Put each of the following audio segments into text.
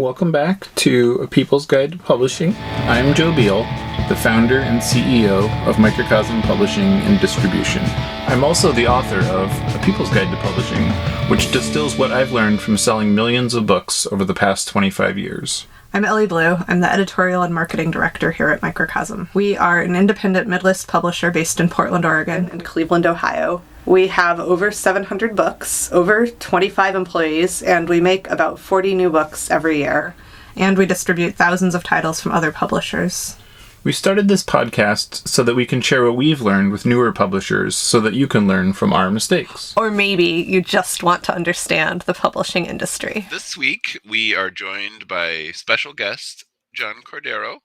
Welcome back to A People's Guide to Publishing. I'm Joe Beal, the founder and CEO of Microcosm Publishing and Distribution. I'm also the author of A People's Guide to Publishing, which distills what I've learned from selling millions of books over the past 25 years. I'm Ellie Blue. I'm the editorial and marketing director here at Microcosm. We are an independent mid-list publisher based in Portland, Oregon, and Cleveland, Ohio. We have over 700 books, over 25 employees, and we make about 40 new books every year. And we distribute thousands of titles from other publishers. We started this podcast so that we can share what we've learned with newer publishers so that you can learn from our mistakes. Or maybe you just want to understand the publishing industry. This week, we are joined by special guest John Cordero,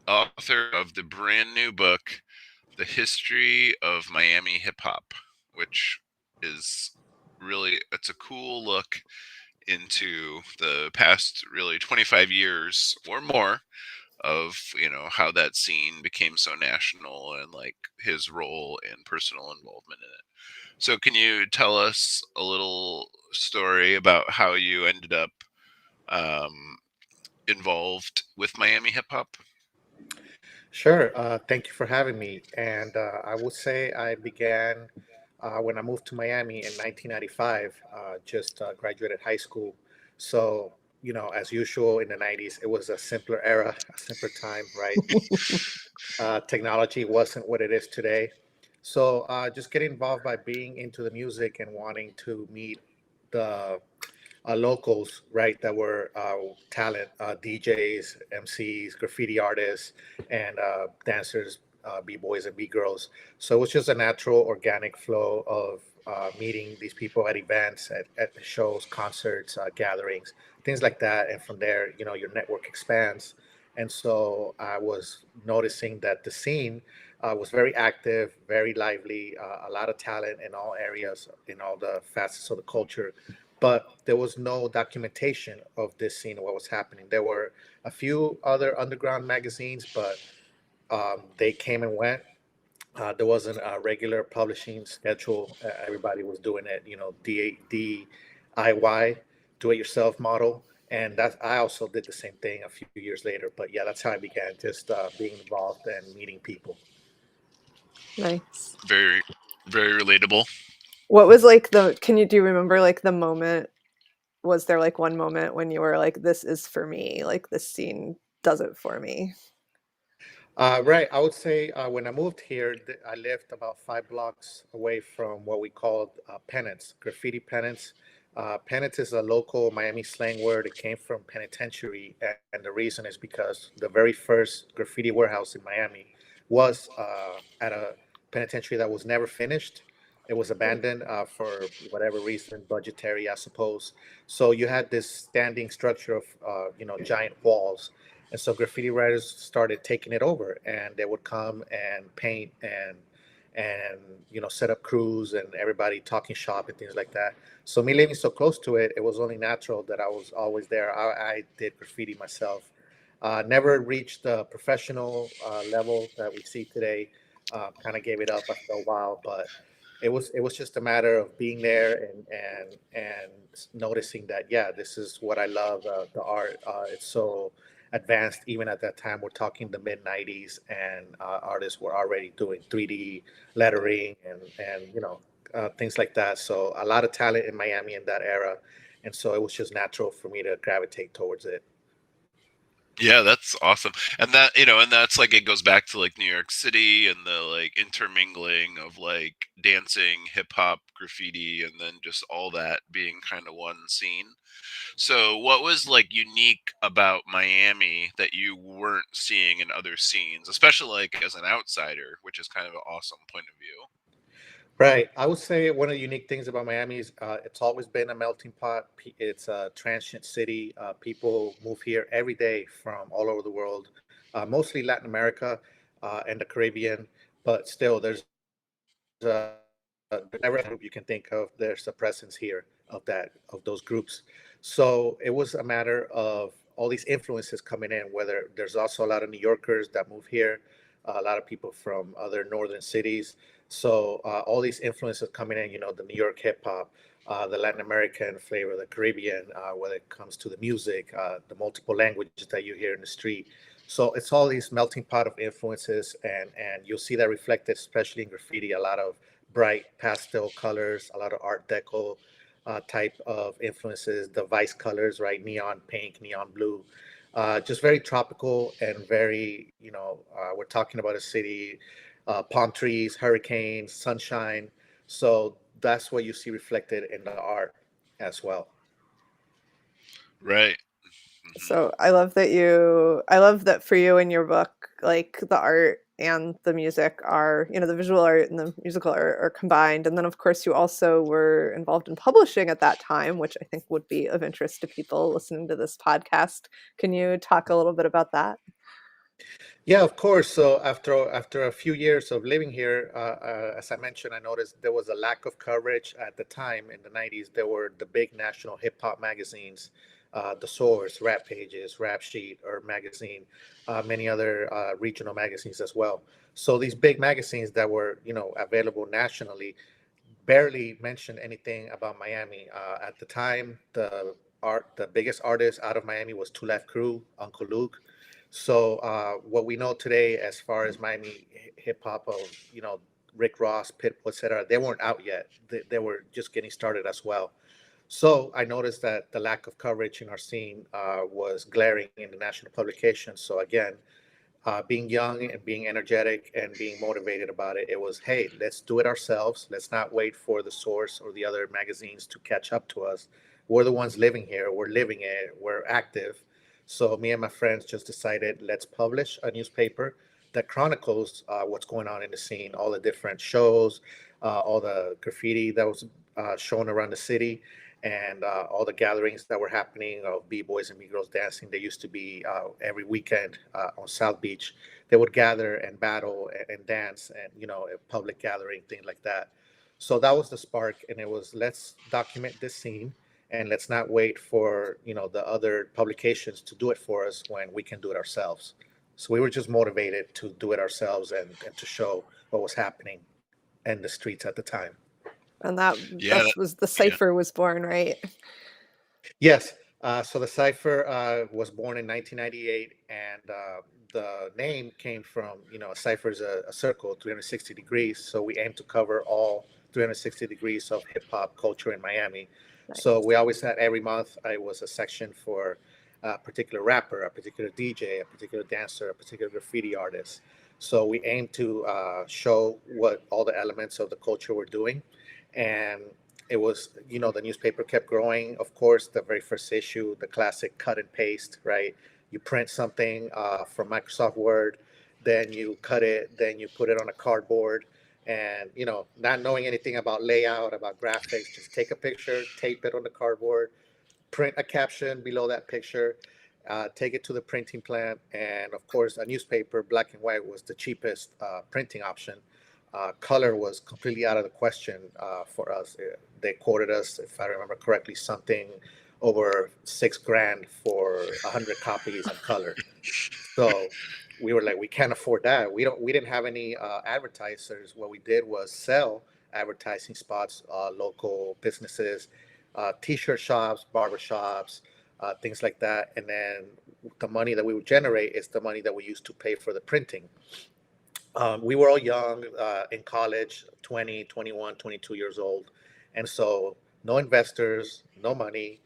author of the brand new book, The History of Miami Hip Hop, which is really, it's a cool look into the past really 25 years or more of, how that scene became so national and like his role and personal involvement in it. So can you tell us a little story about how you ended up involved with Miami hip hop? Sure. Thank you for having me. And I would say I began when I moved to Miami in 1995, just graduated high school. So, as usual in the 90s, it was a simpler era, a simpler time, right? Technology wasn't what it is today. So just getting involved by being into the music and wanting to meet the locals, right, that were talent, DJs, MCs, graffiti artists, and dancers, B-boys and B-girls. So it was just a natural, organic flow of meeting these people at events, at shows, concerts, gatherings, things like that. And from there, your network expands. And so I was noticing that the scene was very active, very lively, a lot of talent in all areas, in all the facets of the culture. But there was no documentation of this scene, what was happening. There were a few other underground magazines, but they came and went. There wasn't a regular publishing schedule. Everybody was doing it, DIY, do-it-yourself model. And I also did the same thing a few years later. But yeah, that's how I began, just being involved and meeting people. Nice. Very, very relatable. What was do you remember the moment? Was there one moment when you were like, this is for me, this scene does it for me? Right. I would say when I moved here, I lived about 5 blocks away from what we called penance, graffiti penance. Penance is a local Miami slang word. It came from penitentiary. And the reason is because the very first graffiti warehouse in Miami was at a penitentiary that was never finished. It was abandoned for whatever reason, budgetary, I suppose. So you had this standing structure of, giant walls. And so graffiti writers started taking it over, and they would come and paint and set up crews and everybody talking shop and things like that. So me living so close to it, it was only natural that I was always there. I did graffiti myself. Never reached the professional level that we see today. Kind of gave it up after a while, but it was just a matter of being there and noticing that, yeah, this is what I love. The art, it's so advanced. Even at that time, we're talking the mid 90s, and artists were already doing 3D lettering and things like that. So a lot of talent in Miami in that era, and so it was just natural for me to gravitate towards it. Yeah, that's awesome. And that, and that's it goes back to New York City and the intermingling of dancing, hip hop, graffiti, and then just all that being kind of one scene. So what was unique about Miami that you weren't seeing in other scenes, especially as an outsider, which is kind of an awesome point of view? Right. I would say one of the unique things about Miami is it's always been a melting pot. It's a transient city. People move here every day from all over the world, mostly Latin America and the Caribbean. But still, there's never a group you can think of. There's a presence here of those groups. So it was a matter of all these influences coming in. Whether there's also a lot of New Yorkers that move here, a lot of people from other northern cities. So all these influences coming in, the New York hip hop, the Latin American flavor, the Caribbean, when it comes to the music, the multiple languages that you hear in the street. So it's all these melting pot of influences, and you'll see that reflected, especially in graffiti. A lot of bright pastel colors, a lot of Art Deco type of influences, the Vice colors, right? Neon pink, neon blue. Just very tropical and very, we're talking about a city, palm trees, hurricanes, sunshine. So that's what you see reflected in the art as well. Right. So I love that for you in your book, like the art and the music are, the visual art and the musical art are combined. And then of course you also were involved in publishing at that time, which I think would be of interest to people listening to this podcast. Can you talk a little bit about that? Yeah, of course. So after a few years of living here, as I mentioned, I noticed there was a lack of coverage at the time in the '90s. There were the big national hip hop magazines, The Source, Rap Pages, Rapsheet, or Magazine, many other regional magazines as well. So these big magazines that were available nationally barely mentioned anything about Miami. At the time, the biggest artist out of Miami was Two Live Crew, Uncle Luke. So what we know today, as far as Miami hip hop of Rick Ross, Pitbull, etc., they weren't out yet. They were just getting started as well. So I noticed that the lack of coverage in our scene was glaring in the national publications. So again, being young and being energetic and being motivated about it, it was, hey, let's do it ourselves. Let's not wait for the Source or the other magazines to catch up to us. We're the ones living here. We're living it. We're active. So me and my friends just decided, let's publish a newspaper that chronicles what's going on in the scene, all the different shows, all the graffiti that was shown around the city, and all the gatherings that were happening of b-boys and b-girls dancing. They used to be every weekend on South Beach. They would gather and battle and dance, and a public gathering, things like that. So that was the spark, and it was, let's document this scene, and let's not wait for the other publications to do it for us when we can do it ourselves. So we were just motivated to do it ourselves, and to show what was happening in the streets at the time. And that Yeah. that was the Yeah. Cypher was born, right? Yes. So the Cypher was born in 1998, and the name came from, a cipher is a circle, 360 degrees. So we aim to cover all 360 degrees of hip hop culture in Miami. So Nice. we always had, every month, it was a section for a particular rapper, a particular DJ, a particular dancer, a particular graffiti artist. So we aim to show what all the elements of the culture were doing. And it was, the newspaper kept growing. Of course, the very first issue, the classic cut and paste, right? You print something from Microsoft Word, then you cut it, then you put it on a cardboard, and not knowing anything about layout, about graphics, just take a picture, tape it on the cardboard, print a caption below that picture, take it to the printing plant, and of course, a newspaper, black and white, was the cheapest printing option. Color was completely out of the question for us. They quoted us, if I remember correctly, something over $6,000 for 100 copies in color. So we were like, we can't afford that. We didn't have any advertisers. What we did was sell advertising spots, local businesses, t-shirt shops, barber shops, things like that. And then the money that we would generate is the money that we used to pay for the printing. We were all young, in college, 20, 21, 22 years old. And so no investors, no money.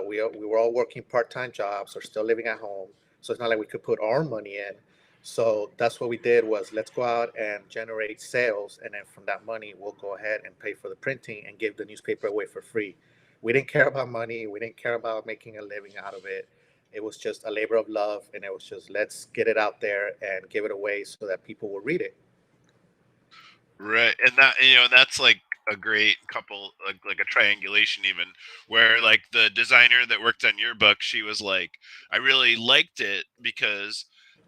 We were all working part-time jobs or still living at home. So it's not like we could put our money in. So that's what we did, was, let's go out and generate sales. And then from that money, we'll go ahead and pay for the printing and give the newspaper away for free. We didn't care about money. We didn't care about making a living out of it. It was just a labor of love, and it was just, let's get it out there and give it away so that people will read it. Right. And that, that's like a great couple, like a triangulation even, where like the designer that worked on your book, she was like, I really liked it because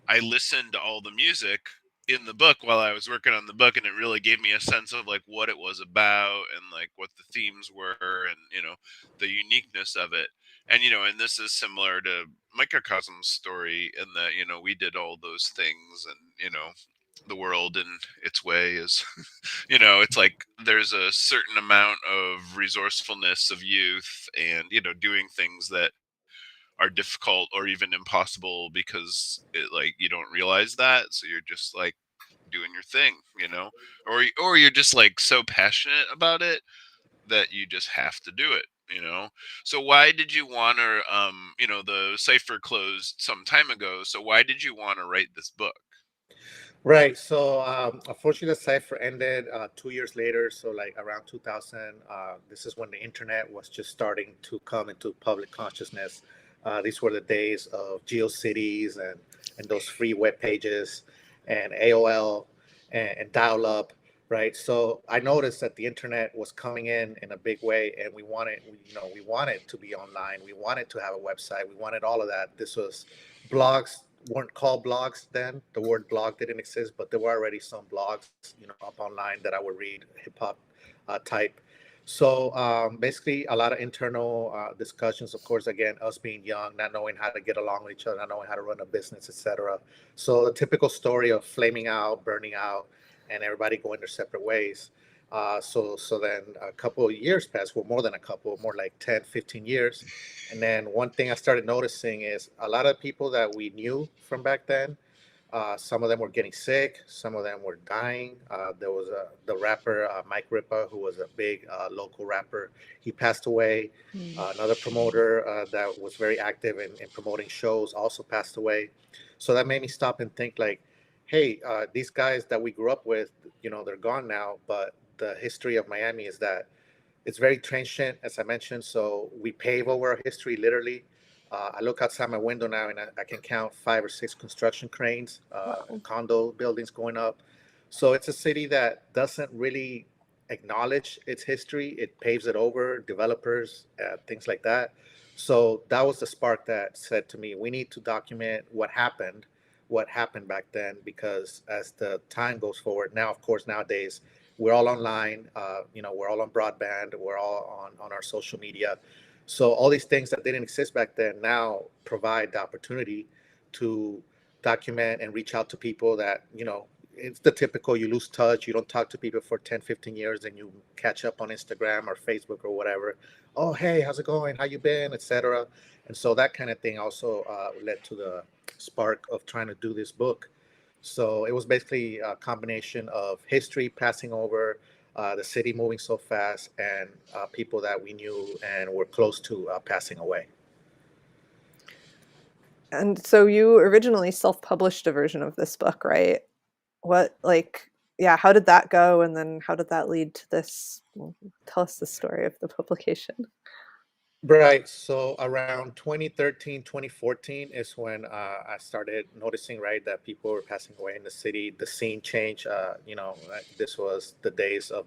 I listened to all the music in the book while I was working on the book, and it really gave me a sense of like what it was about and like what the themes were, and the uniqueness of it. And and this is similar to Microcosm's story in that we did all those things, and the world in its way is, you know, it's like there's a certain amount of resourcefulness of youth and, you know, doing things that are difficult or even impossible because it, like, you don't realize that, so you're just like doing your thing, you know, or you're just like so passionate about it that you just have to do it, you know. So why did you want to, you know, the Cypher closed some time ago, so why did you want to write this book? Right. So, unfortunately, the Cypher ended 2 years later. So, like around 2000, this is when the internet was just starting to come into public consciousness. These were the days of GeoCities and those free web pages and AOL and dial up. Right. So, I noticed that the internet was coming in a big way, and we wanted to be online. We wanted to have a website. We wanted all of that. This was blogs weren't called blogs then. The word blog didn't exist, but there were already some blogs, up online that I would read, hip hop type. So basically, a lot of internal discussions. Of course, again, us being young, not knowing how to get along with each other, not knowing how to run a business, etc. So the typical story of flaming out, burning out, and everybody going their separate ways. So then a couple of years passed, well, more than a couple, more like 10, 15 years. And then one thing I started noticing is a lot of people that we knew from back then, some of them were getting sick, some of them were dying. There was the rapper Mike Rippa, who was a big local rapper. He passed away. Another promoter that was very active in promoting shows also passed away. So that made me stop and think like, hey, these guys that we grew up with, they're gone now. But the history of Miami is that it's very transient, as I mentioned. So we pave over our history, literally. I look outside my window now, and I can count 5 or 6 construction cranes, Wow. condo buildings going up. So it's a city that doesn't really acknowledge its history. It paves it over, developers, things like that. So that was the spark that said to me, we need to document what happened back then, because as the time goes forward, now, of course, nowadays, we're all online, we're all on broadband, we're all on our social media. So all these things that didn't exist back then now provide the opportunity to document and reach out to people that, it's the typical, you lose touch, you don't talk to people for 10, 15 years, and you catch up on Instagram or Facebook or whatever. Oh, hey, how's it going? How you been? Etc. And so that kind of thing also led to the spark of trying to do this book. So it was basically a combination of history passing over, the city moving so fast, and people that we knew and were close to passing away. And so you originally self-published a version of this book, right? What, like, yeah, how did that go? And then how did that lead to this? Well, tell us the story of the publication. Right. So around 2013, 2014 is when I started noticing, right, that people were passing away in the city. The scene changed. This was the days of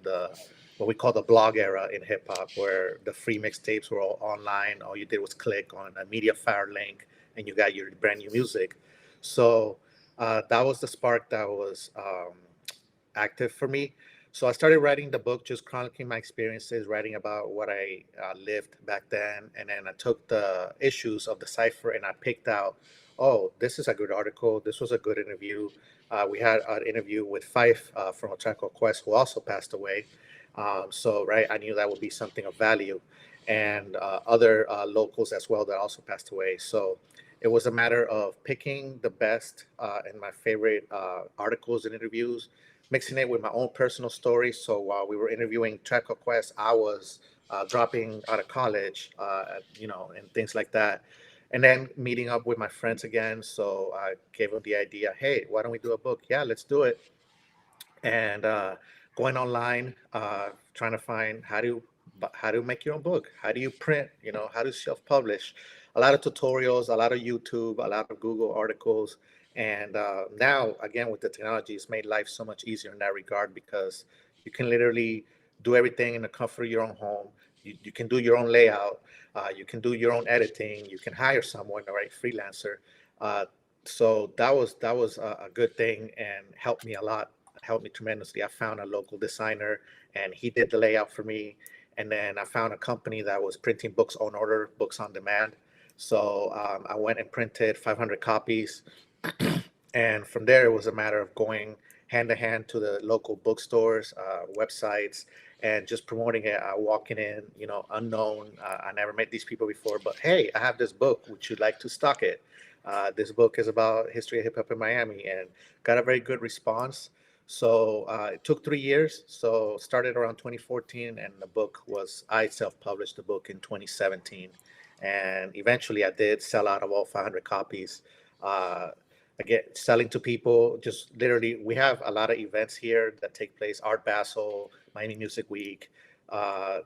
what we call the blog era in hip hop, where the free mixtapes were all online. All you did was click on a MediaFire link and you got your brand new music. So that was the spark that was active for me. So I started writing the book, just chronicling my experiences, writing about what I lived back then. And then I took the issues of the Cypher and I picked out, oh, this is a good article. This was a good interview. We had an interview with Fife from a track called Quest, who also passed away. So, right, I knew that would be something of value. And other locals as well that also passed away. So it was a matter of picking the best and my favorite articles and interviews, mixing it with my own personal story. So while we were interviewing Track Quest, I was dropping out of college, and things like that. And then meeting up with my friends again. So I gave them the idea, hey, why don't we do a book? Yeah, let's do it. And going online, trying to find how to make your own book, how do you print, how to self-publish. A lot of tutorials, a lot of YouTube, a lot of Google articles. And now, again, with the technology, it's made life so much easier in that regard, because you can literally do everything in the comfort of your own home. You can do your own layout. You can do your own editing. You can hire someone, right, freelancer. Uh, so that was a good thing and helped me a lot, helped me tremendously. I found a local designer and he did the layout for me. And then I found a company that was printing books on order, books on demand. So I went and printed 500 copies. And from there, it was a matter of going hand to hand to the local bookstores, websites, and just promoting it, walking in, unknown. I never met these people before, but hey, I have this book. Would you like to stock it? This book is about history of hip hop in Miami, and got a very good response. So it took 3 years. So started around 2014, and the book was I self-published the book in 2017, and eventually I did sell out of all 500 copies. Uh, Again, selling to people, just literally, we have a lot of events here that take place. Art Basel, Miami Music Week.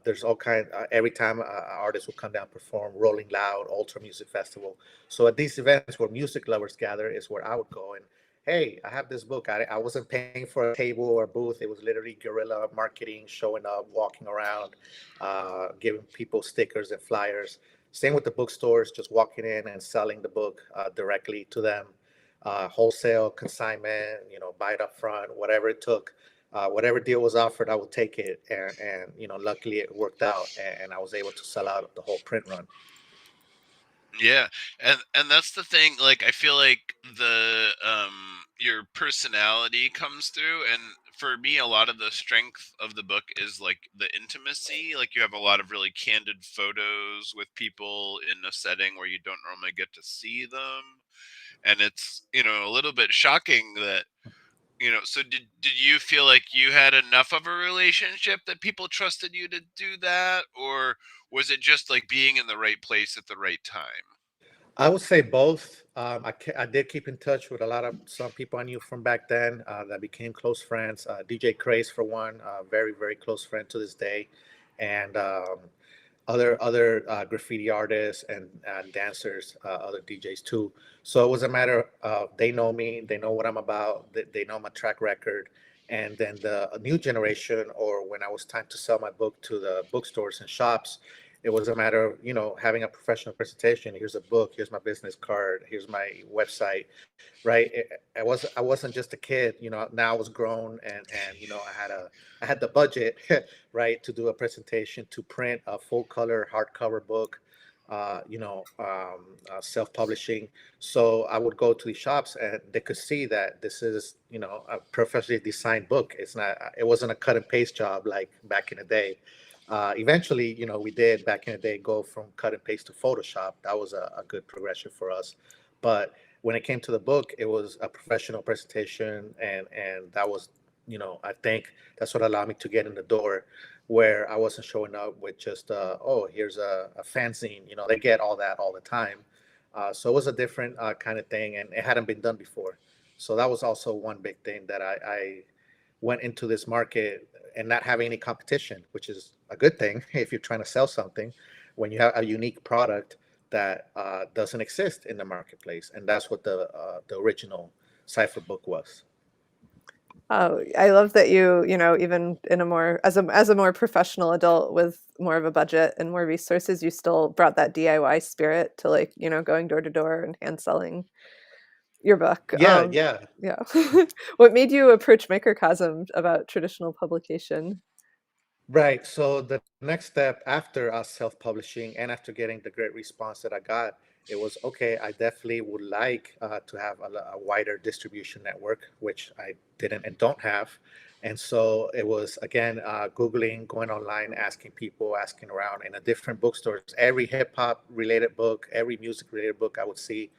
There's all kind. Every time artists will come down perform, Rolling Loud, Ultra Music Festival. So at these events where music lovers gather is where I would go and hey, I have this book. I wasn't paying for a table or a booth. It was literally guerrilla marketing, showing up, walking around, giving people stickers and flyers. Same with the bookstores, just walking in and selling the book directly to them. Wholesale, consignment, buy it up front, whatever it took. Whatever deal was offered, I would take it. And luckily it worked out and I was able to sell out the whole print run. Yeah, and that's the thing. Like, I feel like the your personality comes through, and for me, a lot of the strength of the book is like the intimacy. Like, you have a lot of really candid photos with people in a setting where you don't normally get to see them, and it's a little bit shocking that So did you feel like you had enough of a relationship that people trusted you to do that, or was it just like being in the right place at the right time? I would say both. I did keep in touch with some people I knew from back then that became close friends. DJ Craze for one, very very close friend to this day, and other graffiti artists and dancers, other DJs too. So it was a matter of they know me, they know what I'm about, they know my track record, and then the new generation, or when I was time to sell my book to the bookstores and shops, it was a matter of having a professional presentation. Here's a book, here's my business card, here's my website, right? I wasn't just a kid. Now I was grown, and I had the budget, right, to do a presentation, to print a full color hardcover book, self-publishing. So I would go to the shops and they could see that this is a professionally designed book. It wasn't a cut and paste job like back in the day. Eventually, we did back in the day go from cut and paste to Photoshop. That was a good progression for us. But when it came to the book, it was a professional presentation, and that was, I think that's what allowed me to get in the door, where I wasn't showing up with just, oh, here's a fanzine. They get all that all the time. So it was a different kind of thing, and it hadn't been done before. So that was also one big thing that I went into this market and not having any competition, which is a good thing if you're trying to sell something. When you have a unique product that doesn't exist in the marketplace, and that's what the original Cypher book was. Oh, I love that even in a more as a more professional adult with more of a budget and more resources, you still brought that DIY spirit to going door to door and hand selling your book. Yeah, yeah. Yeah. What made you approach Microcosm about traditional publication? Right. So the next step after us self-publishing and after getting the great response that I got, it was okay. I definitely would like to have a wider distribution network, which I didn't and don't have. And so it was again Googling, going online, asking people, asking around in a different bookstores. Every hip hop related book, every music related book I would see,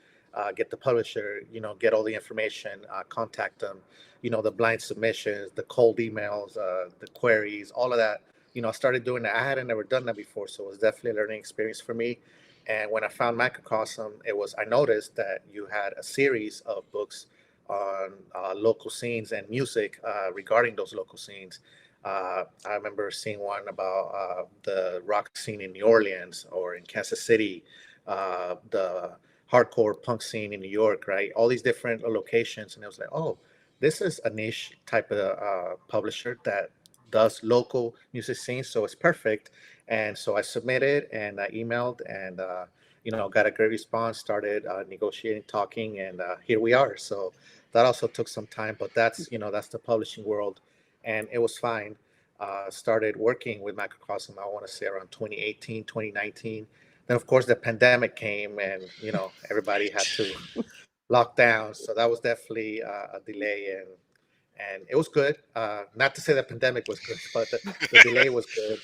get the publisher, get all the information, contact them, the blind submissions, the cold emails, the queries, all of that. I started doing that. I hadn't never done that before, so it was definitely a learning experience for me. And when I found Microcosm, I noticed that you had a series of books on local scenes and music regarding those local scenes. I remember seeing one about the rock scene in New Orleans or in Kansas City, the hardcore punk scene in New York, right? All these different locations, and it was like, oh, this is a niche type of publisher that does local music scenes, so it's perfect. And so I submitted and I emailed, and got a great response. Started negotiating, talking, and here we are. So that also took some time, but that's the publishing world, and it was fine. Started working with Microcosm, I want to say around 2018, 2019. Then of course the pandemic came, and everybody had to lock down. So that was definitely a delay, and it was good. Not to say the pandemic was good, but the delay was good,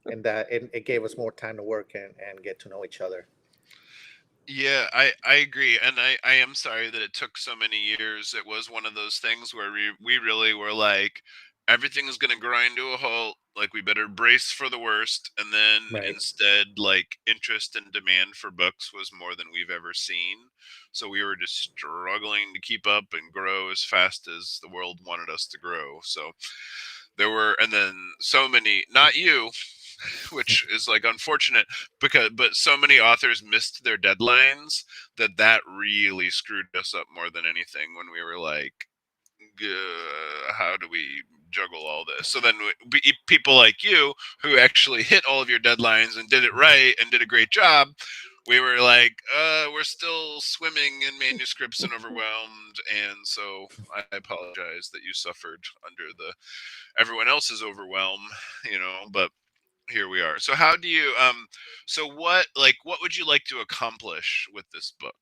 and that it gave us more time to work and get to know each other. Yeah, I agree, and I am sorry that it took so many years. It was one of those things where we really were like, everything's gonna grind to a halt. Like we better brace for the worst, and then Right. instead, like interest and demand for books was more than we've ever seen. So we were just struggling to keep up and grow as fast as the world wanted us to grow. So there were, and then so many, not you, which is like unfortunate but so many authors missed their deadlines that really screwed us up more than anything when we were like, how do we juggle all this? So then people like you who actually hit all of your deadlines and did it right and did a great job, we were like, we're still swimming in manuscripts and overwhelmed. And so I apologize that you suffered under the everyone else's overwhelm, but here we are. So how do you so what would you like to accomplish with this book?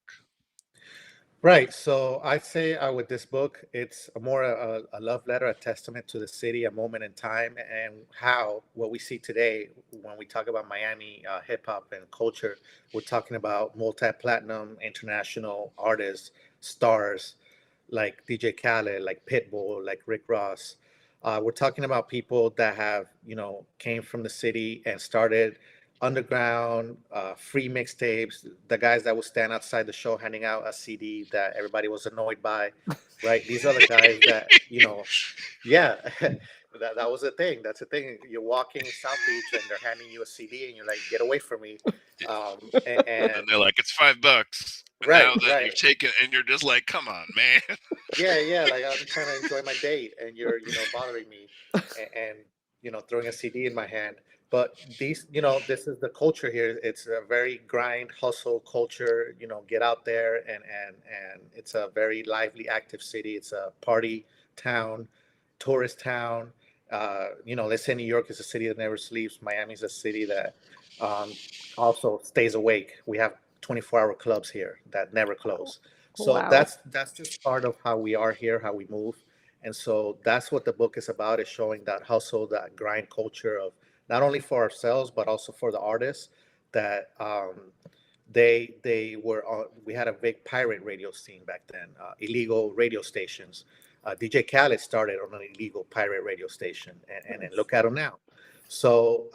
Right. So I'd say with this book, it's more a love letter, a testament to the city, a moment in time, and how what we see today when we talk about Miami hip hop and culture, we're talking about multi-platinum international artists, stars like DJ Khaled, like Pitbull, like Rick Ross. We're talking about people that have, came from the city and started underground, free mixtapes, the guys that would stand outside the show handing out a CD that everybody was annoyed by, right? These are the guys that, yeah, that was a thing. That's a thing. You're walking South Beach and they're handing you a CD and you're like, get away from me. And then they're like, it's $5. And Right, now that right. you've taken, and you're just like, come on, man. Yeah, yeah. Like I'm trying to enjoy my date, and you're, bothering me, and throwing a CD in my hand. But these, this is the culture here. It's a very grind, hustle culture. Get out there, and it's a very lively, active city. It's a party town, tourist town. Let's say New York is a city that never sleeps. Miami's a city that um, also stays awake. We have 24-hour clubs here that never close. So Wow. that's just part of how we are here, how we move. And so that's what the book is about, is showing that hustle, that grind culture of not only for ourselves, but also for the artists that they were on. We had a big pirate radio scene back then, illegal radio stations. DJ Khaled started on an illegal pirate radio station, and look at him now. So,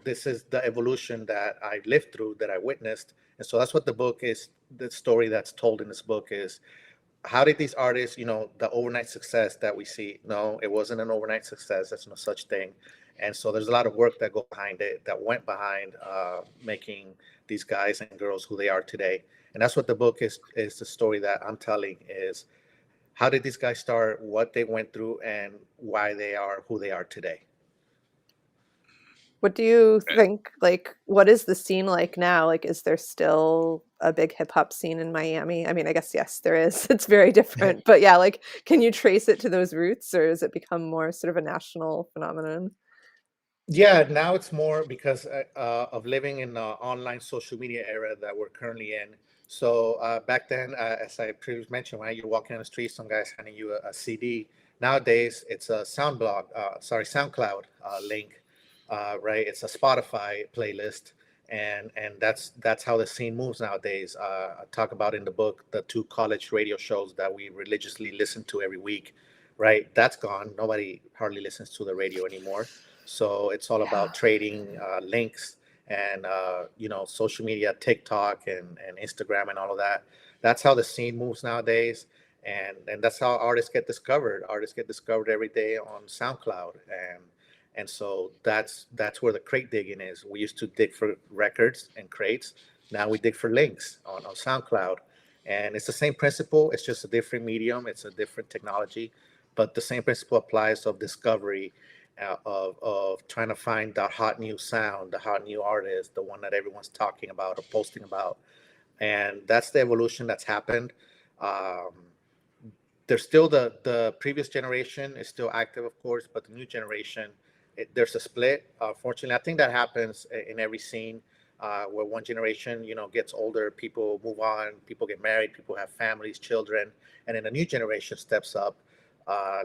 this is the evolution that I lived through, that I witnessed. And so that's what the book is. The story that's told in this book is, how did these artists, the overnight success that we see? No, it wasn't an overnight success. There's no such thing. And so there's a lot of work that go behind it, that went behind making these guys and girls who they are today. And that's what the book is the story that I'm telling, is how did these guys start, what they went through, and why they are who they are today. What do you Okay. think, like, what is the scene like now? Like, is there still a big hip hop scene in Miami? I mean, I guess, yes, there is. It's very different. But yeah, like, can you trace it to those roots, or has it become more sort of a national phenomenon? Yeah, now it's more because of living in the online social media era that we're currently in. So back then, as I previously mentioned, when you're walking on the street, some guys handing you a CD. Nowadays, it's a SoundCloud link, right? It's a Spotify playlist, and that's how the scene moves nowadays. I talk about in the book the two college radio shows that we religiously listen to every week, right? That's gone. Nobody hardly listens to the radio anymore. So it's all Yeah. about trading links and social media, TikTok and Instagram and all of that. That's how the scene moves nowadays, and that's how artists get discovered. Artists get discovered every day on SoundCloud, and so that's where the crate digging is. We used to dig for records and crates. Now we dig for links on SoundCloud, and it's the same principle. It's just a different medium. It's a different technology, but the same principle applies of discovery, of trying to find the hot new sound, the hot new artist, the one that everyone's talking about or posting about. And that's the evolution that's happened. Um, there's still the previous generation is still active, of course, but the new generation, there's a split. Fortunately, I think that happens in every scene, where one generation, gets older, people move on, people get married, people have families, children, and then a new generation steps up.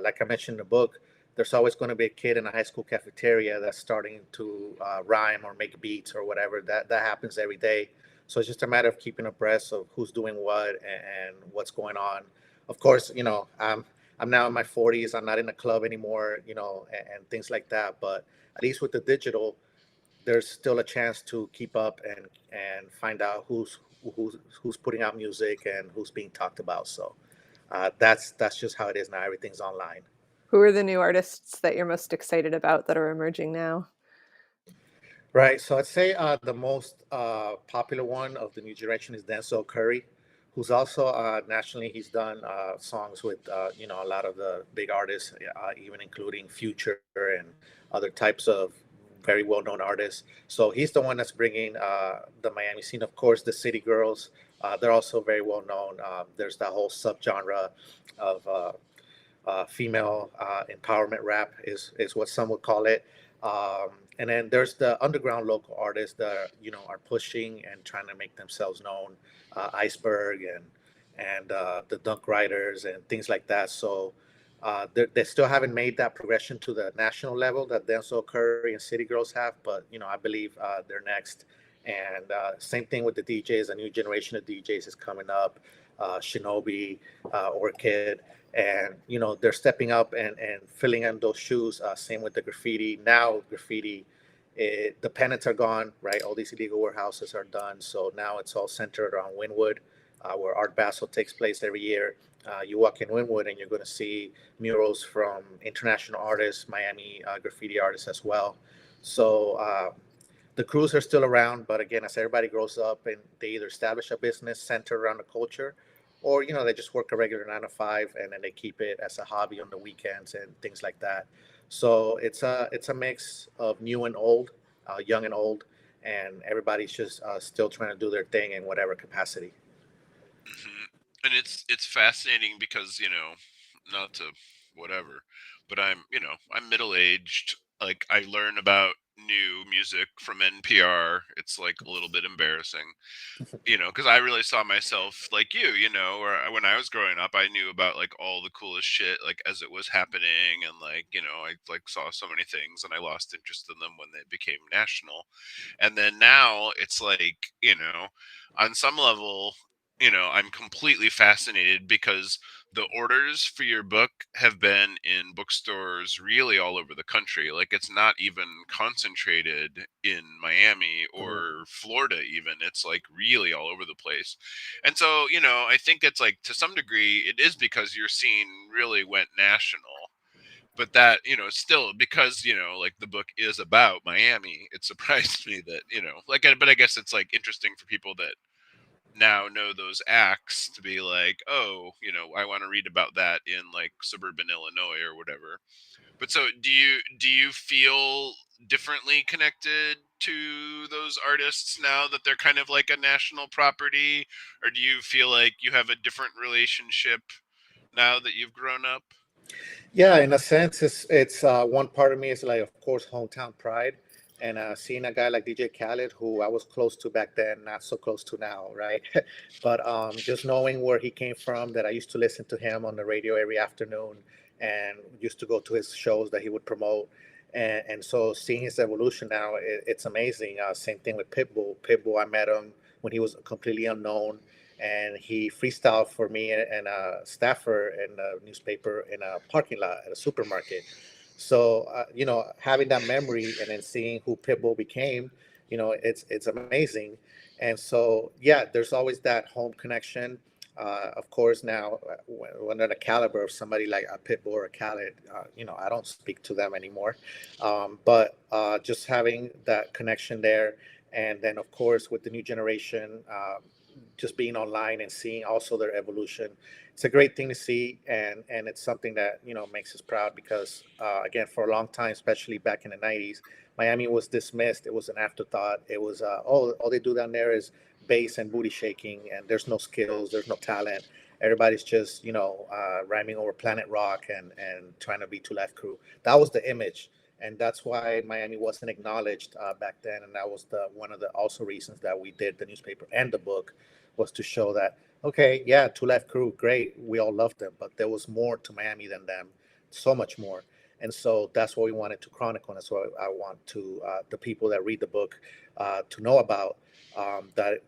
Like I mentioned in the book, there's always going to be a kid in a high school cafeteria that's starting to rhyme or make beats or whatever. That happens every day. So it's just a matter of keeping abreast of who's doing what and what's going on. Of course, I'm now in my 40s. I'm not in a club anymore, and things like that. But at least with the digital, there's still a chance to keep up and find out who's putting out music and who's being talked about. So that's just how it is now. Everything's online. Who are the new artists that you're most excited about that are emerging now? Right. So I'd say the most popular one of the new generation is Denzel Curry, who's also nationally. He's done songs with a lot of the big artists, even including Future and other types of very well-known artists. So he's the one that's bringing the Miami scene. Of course, the City Girls. They're also very well known. There's that whole subgenre of female empowerment rap is what some would call it. And then there's the underground local artists that are pushing and trying to make themselves known, Iceberg and the Dunk Riders and things like that. So they still haven't made that progression to the national level that Denzel Curry and City Girls have, but I believe they're next. And same thing with the DJs. A new generation of DJs is coming up. Shinobi, Orchid, and they're stepping up and filling in those shoes. Same with the graffiti. Now graffiti, the pennants are gone, right? All these illegal warehouses are done. So now it's all centered around Wynwood, where Art Basel takes place every year. You walk in Wynwood and you're going to see murals from international artists, Miami graffiti artists as well. So the crews are still around, but again, as everybody grows up and they either establish a business centered around the culture, or they just work a regular 9 to 5 and then they keep it as a hobby on the weekends and things like that. So it's a mix of new and old, young and old, and everybody's just still trying to do their thing in whatever capacity. And it's fascinating because not to whatever, but I'm middle aged. Like I learn about new music from NPR. It's like a little bit embarrassing, because I really saw myself like or when I was growing up, I knew about like all the coolest shit like as it was happening, and like I like saw so many things, and I lost interest in them when they became national. And then now it's like on some level, I'm completely fascinated because the orders for your book have been in bookstores really all over the country. Like it's not even concentrated in Miami or Florida even. It's like really all over the place. And so, I think it's like to some degree it is because your scene really went national. But that, still because, like the book is about Miami, it surprised me that, but I guess it's like interesting for people that now know those acts to be like, oh, I want to read about that in like suburban Illinois or whatever. But so do you feel differently connected to those artists now that they're kind of like a national property, or do you feel like you have a different relationship now that you've grown up? Yeah, in a sense, it's one part of me is like, of course, hometown pride, and seeing a guy like DJ Khaled, who I was close to back then, not so close to now, right? But just knowing where he came from, that I used to listen to him on the radio every afternoon, and used to go to his shows that he would promote, and so seeing his evolution now, it's amazing. Same thing with Pitbull. Pitbull, I met him when he was completely unknown, and he freestyled for me and a staffer in a newspaper in a parking lot at a supermarket. So having that memory and then seeing who Pitbull became, it's amazing. And so yeah, there's always that home connection. Of course, now when they're the caliber of somebody like a Pitbull or a Khaled, I don't speak to them anymore. But just having that connection there, and then of course with the new generation, just being online and seeing also their evolution, it's a great thing to see, and it's something that makes us proud because again, for a long time, especially back in the 90s, Miami was dismissed. It was an afterthought. It was all they do down there is bass and booty shaking, and there's no skills, there's no talent. Everybody's just rhyming over Planet Rock and trying to be Two Life Crew. That was the image, and that's why Miami wasn't acknowledged back then. And that was the one of the also reasons that we did the newspaper and the book, was to show that Okay, yeah, Two Live Crew, great. We all loved them, but there was more to Miami than them, so much more. And so that's what we wanted to chronicle. And that's what I want to the people that read the book to know about that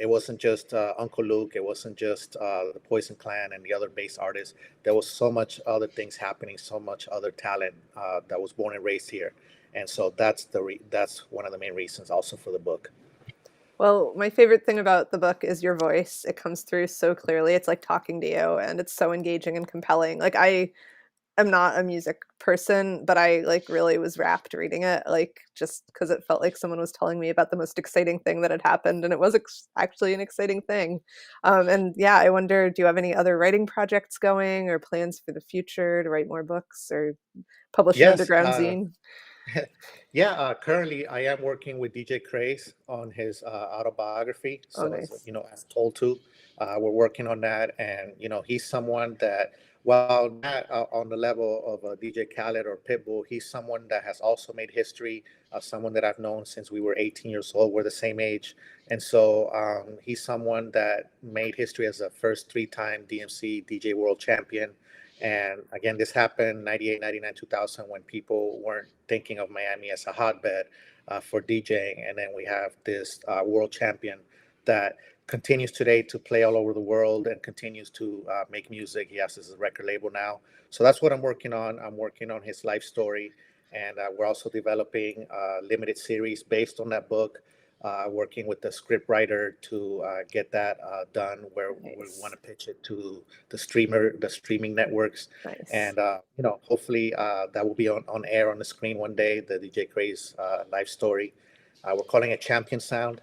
it wasn't just Uncle Luke, it wasn't just the Poison Clan and the other bass artists. There was so much other things happening, so much other talent that was born and raised here. And so that's one of the main reasons also for the book. Well, my favorite thing about the book is your voice. It comes through so clearly. It's like talking to you, and it's so engaging and compelling. Like I am not a music person, but I like really was rapt reading it, like just because it felt like someone was telling me about the most exciting thing that had happened, and it was actually an exciting thing. And yeah, I wonder, do you have any other writing projects going or plans for the future to write more books or publish an Yes, underground zine? yeah. Currently, I am working with DJ Craze on his autobiography. Oh, So, as nice. you know, as told to, we're working on that, and he's someone that, while not on the level of DJ Khaled or Pitbull, he's someone that has also made history. Someone that I've known since we were 18 years old. We're the same age, and so he's someone that made history as a first three-time DMC DJ World Champion. And again, this happened 98, 99, 2000 when people weren't thinking of Miami as a hotbed for DJing. And then we have this world champion that continues today to play all over the world and continues to make music. He has his record label now. So that's what I'm working on. I'm working on his life story. And we're also developing a limited series based on that book, working with the script writer to get that done, where we want Nice. to pitch it to the streaming networks, Nice. and hopefully that will be on air on the screen one day. The DJ Craze life story. We're calling it Champion Sound,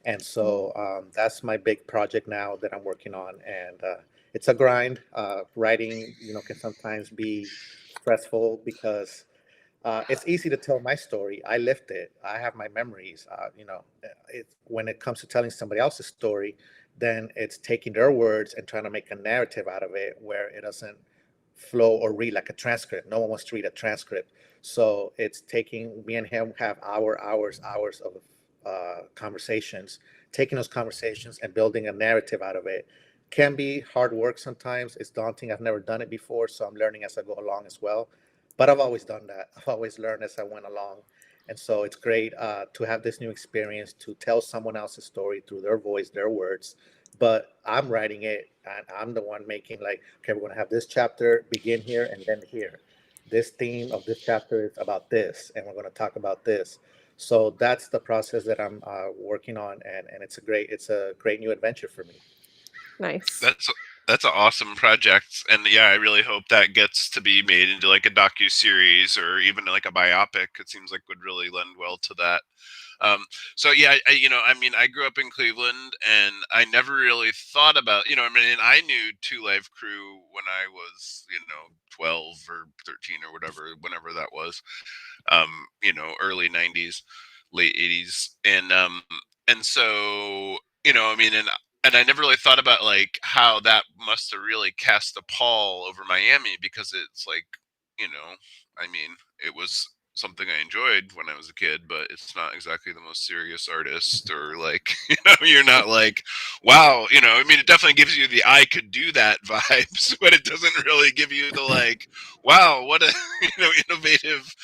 and so that's my big project now that I'm working on, and it's a grind. Writing, can sometimes be stressful because it's easy to tell my story. I lived it. I have my memories. When it comes to telling somebody else's story, then it's taking their words and trying to make a narrative out of it where it doesn't flow or read like a transcript. No one wants to read a transcript. So it's taking me and him have hours of conversations, taking those conversations and building a narrative out of it. Can be hard work sometimes. It's daunting. I've never done it before, so I'm learning as I go along as well. But I've always done that. I've always learned as I went along. And so it's great to have this new experience to tell someone else's story through their voice, their words. But I'm writing it and I'm the one making, like, okay, we're going to have this chapter begin here and then here. This theme of this chapter is about this, and we're going to talk about this. So that's the process that I'm working on, and it's a great new adventure for me. Nice. That's an awesome project, and yeah, I really hope that gets to be made into like a docu series or even like a biopic. It seems like would really lend well to that. Um, so yeah, I mean, I grew up in Cleveland, and I never really thought about, I mean, I knew Two Live Crew when I was, 12 or 13 or whatever, whenever that was, early '90s, late '80s, and so, I mean, and I never really thought about like how that must have really cast a pall over Miami because it's like, I mean, it was something I enjoyed when I was a kid, but it's not exactly the most serious artist or like, you're not like, wow, I mean, it definitely gives you the I could do that vibes, but it doesn't really give you the like, wow, what a, innovative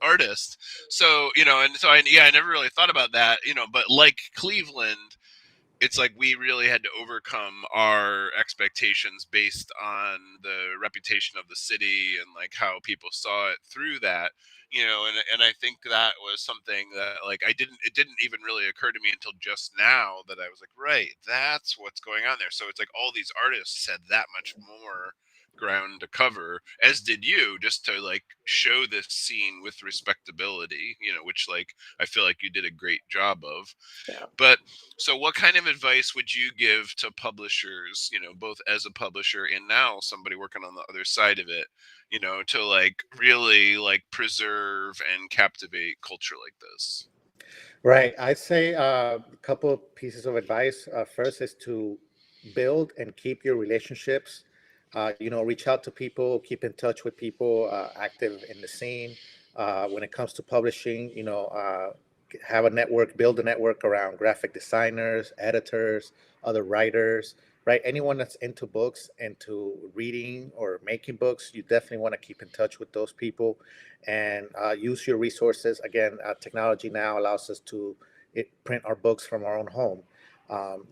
artist. So, and so I never really thought about that, but like Cleveland, it's like we really had to overcome our expectations based on the reputation of the city and like how people saw it through that, and I think that was something that like it didn't even really occur to me until just now that I was like, right, that's what's going on there. So it's like all these artists had that much more ground to cover, as did you, just to like show this scene with respectability, which like I feel like you did a great job of. Yeah. But so what kind of advice would you give to publishers, both as a publisher and now somebody working on the other side of it, to like really like preserve and captivate culture like this? Right. I'd say a couple of pieces of advice. First is to build and keep your relationships. Reach out to people, keep in touch with people active in the scene. When it comes to publishing, have a network, build a network around graphic designers, editors, other writers. right? Anyone that's into books, into reading or making books, you definitely want to keep in touch with those people and use your resources. Again, technology now allows us to print our books from our own home.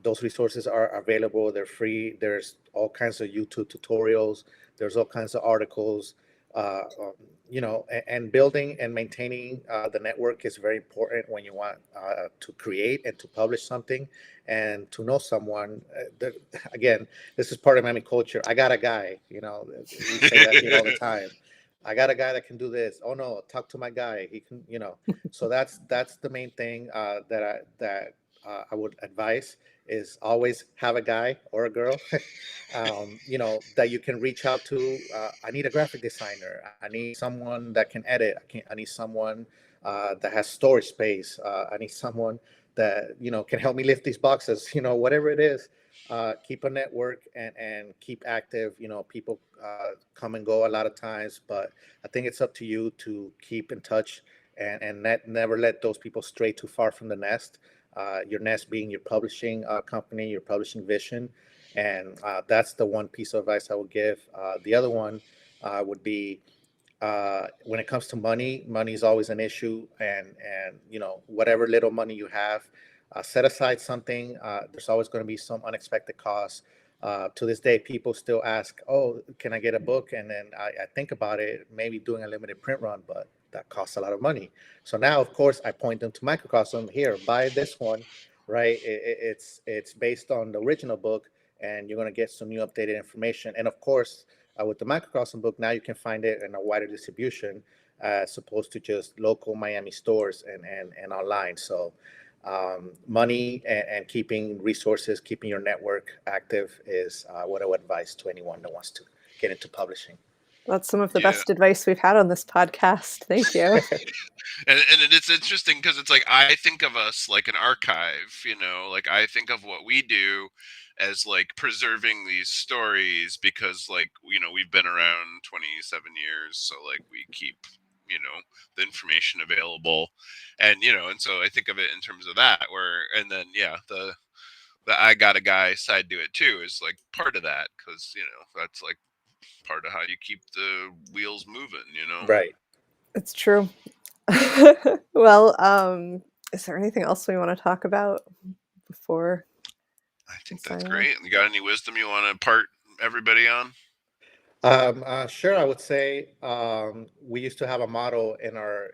Those resources are available. They're free. There's all kinds of YouTube tutorials. There's all kinds of articles. And building and maintaining the network is very important when you want to create and to publish something and to know someone. Again, this is part of Miami culture. I got a guy, we say that all the time. I got a guy that can do this. Oh no, talk to my guy. He can, So that's the main thing that I would advise is always have a guy or a girl, that you can reach out to. I need a graphic designer. I need someone that can edit. I need someone that has storage space. I need someone that, can help me lift these boxes, whatever it is. Keep a network and keep active. People come and go a lot of times, but I think it's up to you to keep in touch and never let those people stray too far from the nest. Your nest being your publishing company, your publishing vision. And that's the one piece of advice I would give. The other one would be when it comes to money is always an issue. And whatever little money you have, set aside something. There's always going to be some unexpected costs. To this day, people still ask, oh, can I get a book? And then I think about it, maybe doing a limited print run, but that costs a lot of money. So now, of course, I point them to Microcosm. Here, buy this one, right? It's based on the original book, and you're going to get some new updated information. And of course, with the Microcosm book, now you can find it in a wider distribution as opposed to just local Miami stores and online. So money and keeping resources, keeping your network active is what I would advise to anyone that wants to get into publishing. That's some of the best advice we've had on this podcast. Thank you. and it's interesting because it's like I think of us like an archive, like I think of what we do as like preserving these stories because like we've been around 27 years, so like we keep the information available, and and so I think of it in terms of that and then the I got a guy side to it too is like part of that because that's like part of how you keep the wheels moving, Right. It's true. Well, is there anything else we want to talk about before? I think that's great. You got any wisdom you want to part everybody on? Sure. I would say we used to have a motto in our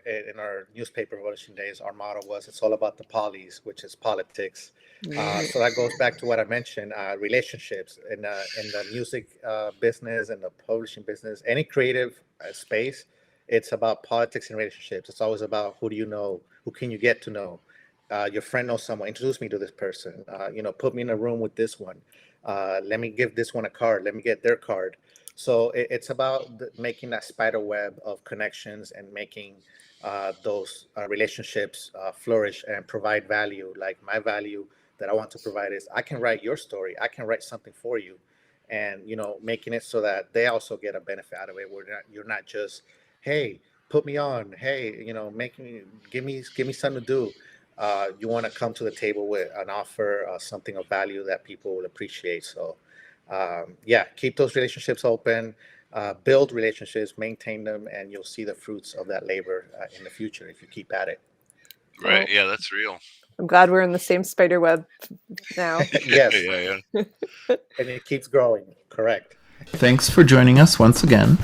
newspaper publishing days. Our motto was, "It's all about the polys," which is politics. So that goes back to what I mentioned: relationships in the music business and the publishing business, any creative space. It's about politics and relationships. It's always about who do you know, who can you get to know. Your friend knows someone. Introduce me to this person. Put me in a room with this one. Let me give this one a card. Let me get their card. So it's about making that spider web of connections and making those relationships flourish and provide value. Like my value that I want to provide is I can write your story. I can write something for you, and making it so that they also get a benefit out of it. You're not just, hey, put me on. Hey, give me something to do. You want to come to the table with an offer, something of value that people will appreciate. So. Keep those relationships open, build relationships, maintain them, and you'll see the fruits of that labor in the future if you keep at it. Right. Yeah, that's real. I'm glad we're in the same spider web now. Yes. Yeah. And it keeps growing. Correct. Thanks for joining us once again.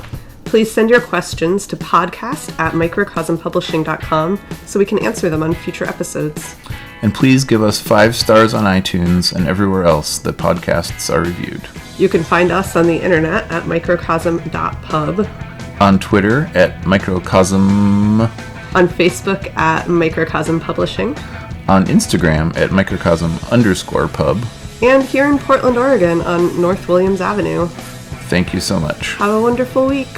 Please send your questions to podcast@microcosmpublishing.com so we can answer them on future episodes. And please give us 5 stars on iTunes and everywhere else that podcasts are reviewed. You can find us on the internet at microcosm.pub, On Twitter at Microcosm, on Facebook at Microcosm Publishing, on Instagram at Microcosm_pub. and here in Portland, Oregon on North Williams Avenue. Thank you so much. Have a wonderful week.